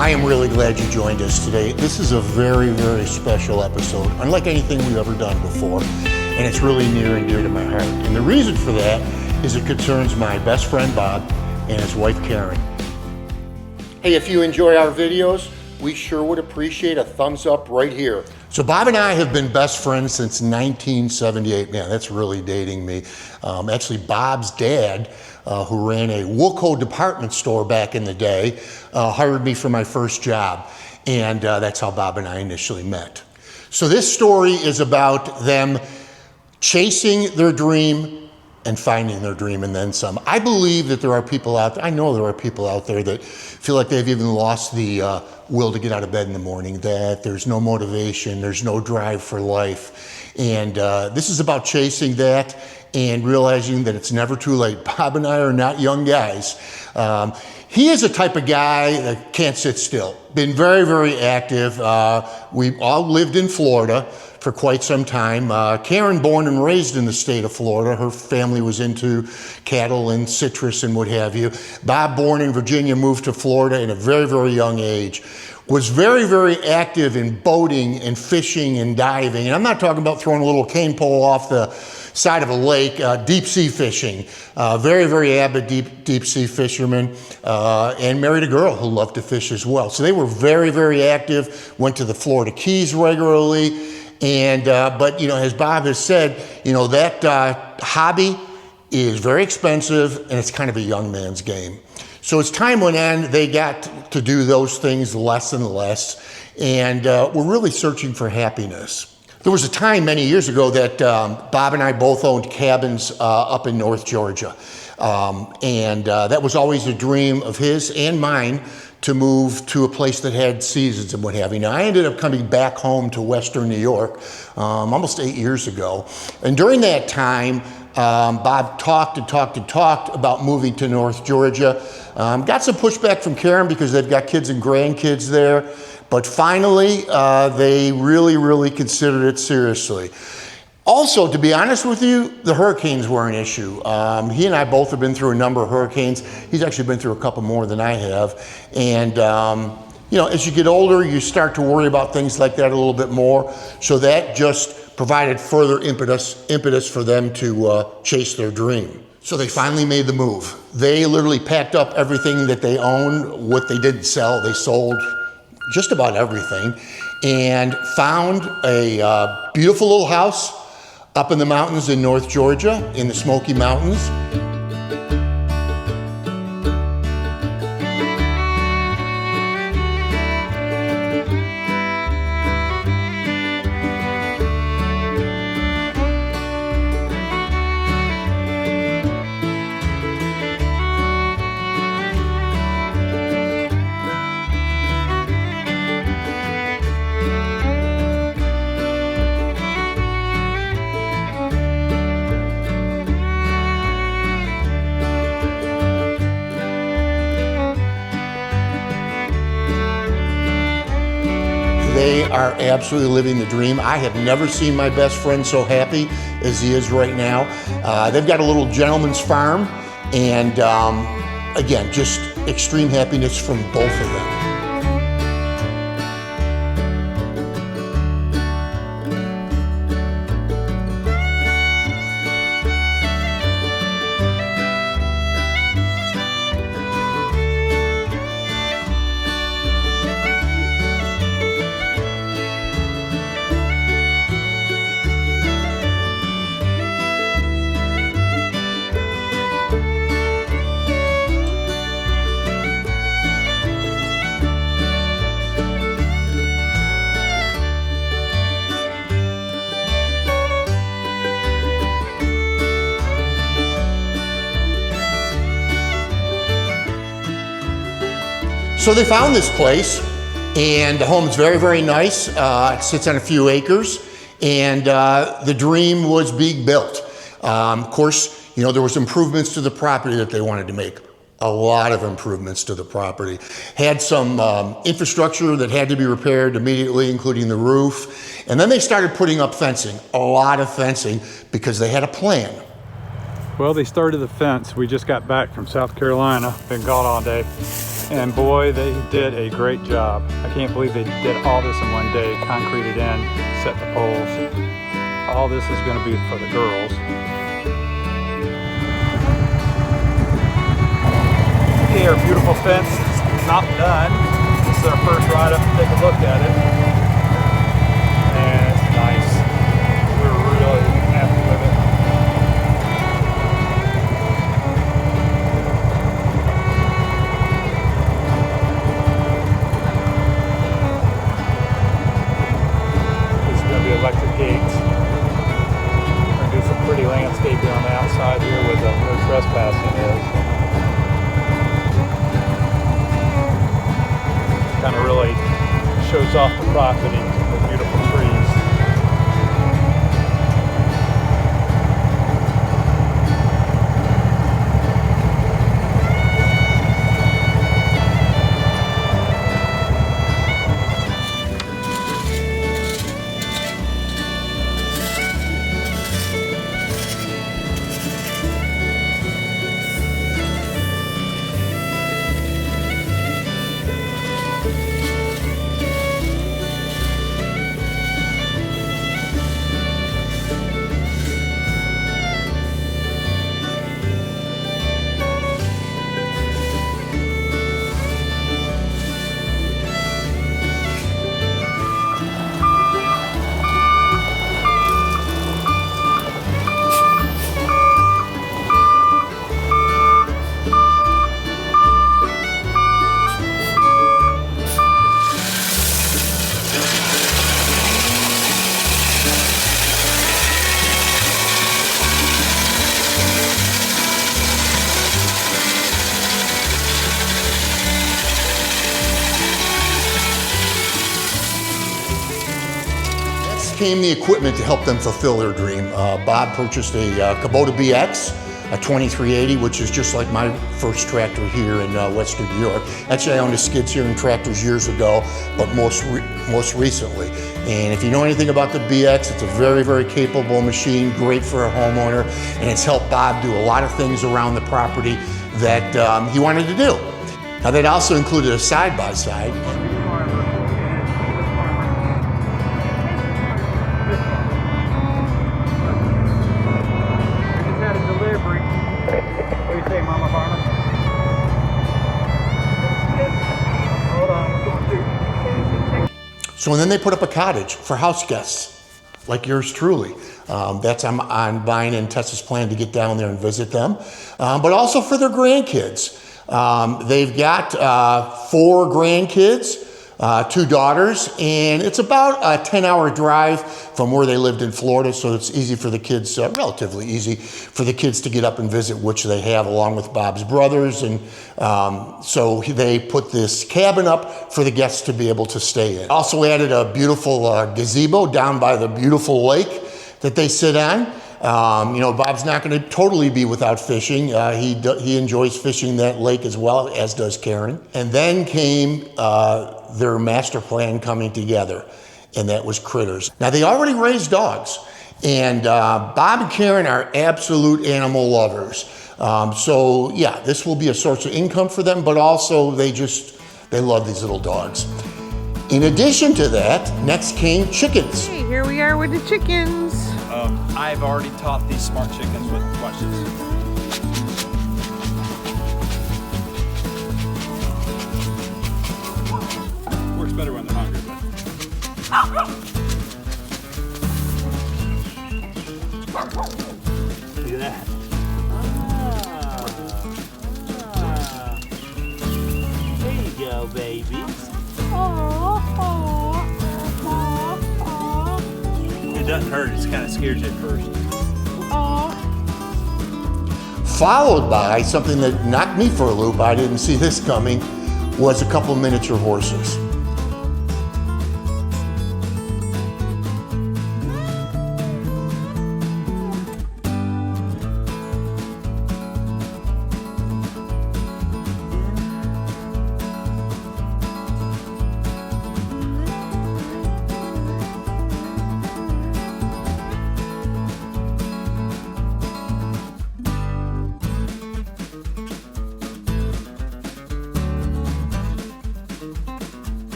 I am really glad you joined us today. This is a very, very special episode, unlike anything we've ever done before, and it's really near and dear to my heart. And the reason for that is it concerns my best friend Bob and his wife Karen. Hey, if you enjoy our videos, we sure would appreciate a thumbs up right here. So Bob and I have been best friends since 1978. Man, that's really dating me. Actually, Bob's dad, who ran a Woolco department store back in the day, hired me for my first job. And that's how Bob and I initially met. So this story is about them chasing their dream and finding their dream and then some. I believe that there are people out there, I know there are people out there that feel like they've even lost the will to get out of bed in the morning, that there's no motivation, there's no drive for life. And this is about chasing that and realizing that it's never too late. Bob and I are not young guys. He is a type of guy that can't sit still. Been very, very active. We all lived in Florida for quite some time. Karen, born and raised in the state of Florida. Her family was into cattle and citrus and what have you. Bob, born in Virginia, moved to Florida at a very, very young age. Was very, very active in boating and fishing and diving. And I'm not talking about throwing a little cane pole off the side of a lake, deep sea fishing. Very, very avid deep sea fisherman, and married a girl who loved to fish as well. So they were very, very active, went to the Florida Keys regularly. And, but, you know, as Bob has said, you know, that hobby is very expensive and it's kind of a young man's game. So as time went on, they got to do those things less and less, and we're really searching for happiness. There was a time many years ago that Bob and I both owned cabins up in North Georgia. And that was always a dream of his and mine, to move to a place that had seasons and what have you. Now, I ended up coming back home to Western New York almost 8 years ago. And during that time, Bob talked about moving to North Georgia. Got some pushback from Karen because they've got kids and grandkids there. But finally, they really, really considered it seriously. Also, to be honest with you, the hurricanes were an issue. He and I both have been through a number of hurricanes. He's actually been through a couple more than I have. And, you know, as you get older, you start to worry about things like that a little bit more. So that just provided further impetus for them to chase their dream. So they finally made the move. They literally packed up everything that they owned. What they didn't sell, they sold just about everything, and found a beautiful little house up in the mountains in North Georgia, in the Smoky Mountains. They are absolutely living the dream. I have never seen my best friend so happy as he is right now. They've got a little gentleman's farm, and again, just extreme happiness from both of them. So they found this place, and the home is very, very nice. It sits on a few acres, and the dream was being built. Of course, you know, there was improvements to the property that they wanted to make. A lot of improvements to the property. Had some infrastructure that had to be repaired immediately, including the roof. And then they started putting up fencing, a lot of fencing, because they had a plan. Well, they started the fence. We just got back from South Carolina, been gone all day. And boy, they did a great job. I can't believe they did all this in one day. Concreted in, set the poles. All this is going to be for the girls. Okay, our beautiful fence is not done. This is our first ride up to take a look at it. And it's nice. We're really happy with it. This is going to be electric gates. We're going to do some pretty landscaping on the outside here where the no trespassing is. Kind of really shows off the property with beautiful trees. Came the equipment to help them fulfill their dream. Bob purchased a Kubota BX, a 2380, which is just like my first tractor here in Western New York. Actually, I owned a skid steering tractors years ago, but most recently. And if you know anything about the BX, it's a very, very capable machine, great for a homeowner, and it's helped Bob do a lot of things around the property that he wanted to do. Now, that also included a side-by-side. So and then they put up a cottage for house guests, like yours truly. I'm buying in Tessa's plan to get down there and visit them, but also for their grandkids. They've got 4 grandkids, 2 daughters, and it's about a 10-hour drive from where they lived in Florida, so it's easy for the kids, relatively easy for the kids to get up and visit, which they have along with Bob's brothers. And so they put this cabin up for the guests to be able to stay in. Also added a beautiful gazebo down by the beautiful lake that they sit on. You know, Bob's not going to totally be without fishing. He enjoys fishing that lake as well, as does Karen. And then came their master plan coming together, and that was critters. Now, they already raised dogs, and Bob and Karen are absolute animal lovers. So yeah, this will be a source of income for them, but also they love these little dogs. In addition to that, next came chickens. Hey, here we are with the chickens. I've already taught these smart chickens with questions. Works better when they're hungry, but... Look at that. There you go, babies. It doesn't hurt, it just kind of scares you at first. Followed by something that knocked me for a loop, I didn't see this coming, was a couple miniature horses.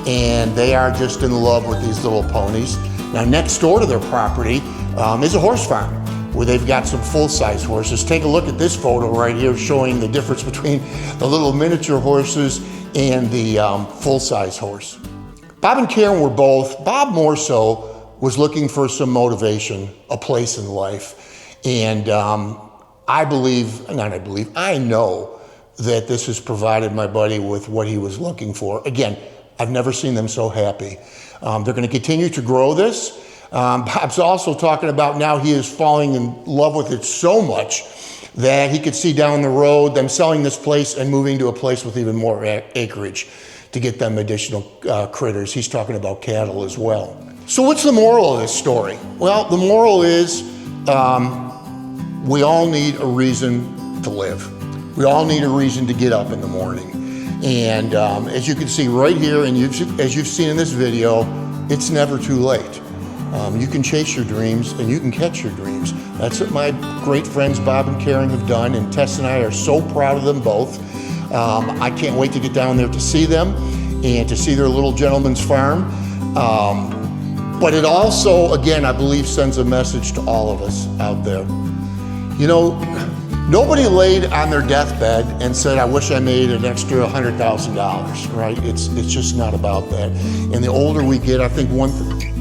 and they are just in love with these little ponies. Now, next door to their property is a horse farm where they've got some full-size horses. Take a look at this photo right here showing the difference between the little miniature horses and the full-size horse. Bob and Karen were both, Bob more so, was looking for some motivation, a place in life. And I know that this has provided my buddy with what he was looking for. Again, I've never seen them so happy. They're going to continue to grow this. Bob's also talking about now he is falling in love with it so much that he could see down the road them selling this place and moving to a place with even more acreage to get them additional critters. He's talking about cattle as well. So what's the moral of this story? Well, the moral is we all need a reason to live. We all need a reason to get up in the morning. And as you can see right here, and as you've seen in this video, it's never too late. You can chase your dreams and you can catch your dreams. That's what my great friends Bob and Karen have done, and Tess and I are so proud of them both. I can't wait to get down there to see them and to see their little gentleman's farm. But it also, again, I believe sends a message to all of us out there. You know, nobody laid on their deathbed and said, I wish I made an extra $100,000, right? It's just not about that. And the older we get, I think one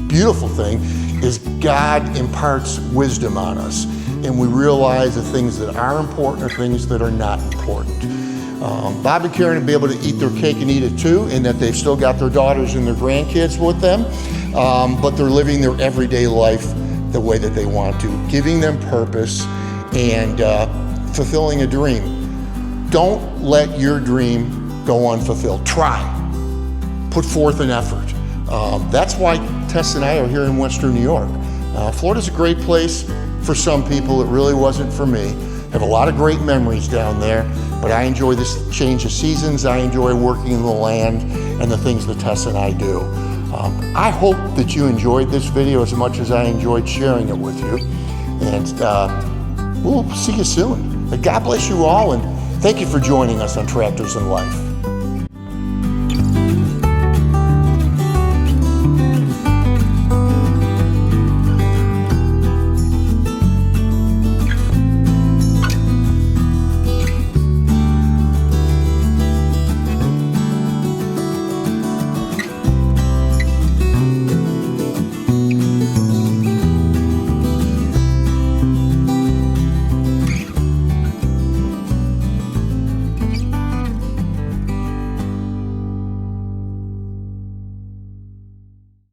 beautiful thing is God imparts wisdom on us. And we realize the things that are important are things that are not important. Bob and Karen will be able to eat their cake and eat it too, in that they've still got their daughters and their grandkids with them, but they're living their everyday life the way that they want to, giving them purpose and fulfilling a dream. Don't let your dream go unfulfilled. Try. Put forth an effort. That's why Tess and I are here in Western New York. Florida's a great place for some people. It really wasn't for me. I have a lot of great memories down there, but I enjoy this change of seasons. I enjoy working in the land and the things that Tess and I do. I hope that you enjoyed this video as much as I enjoyed sharing it with you. And we'll see you soon. But God bless you all, and thank you for joining us on Tractors in Life.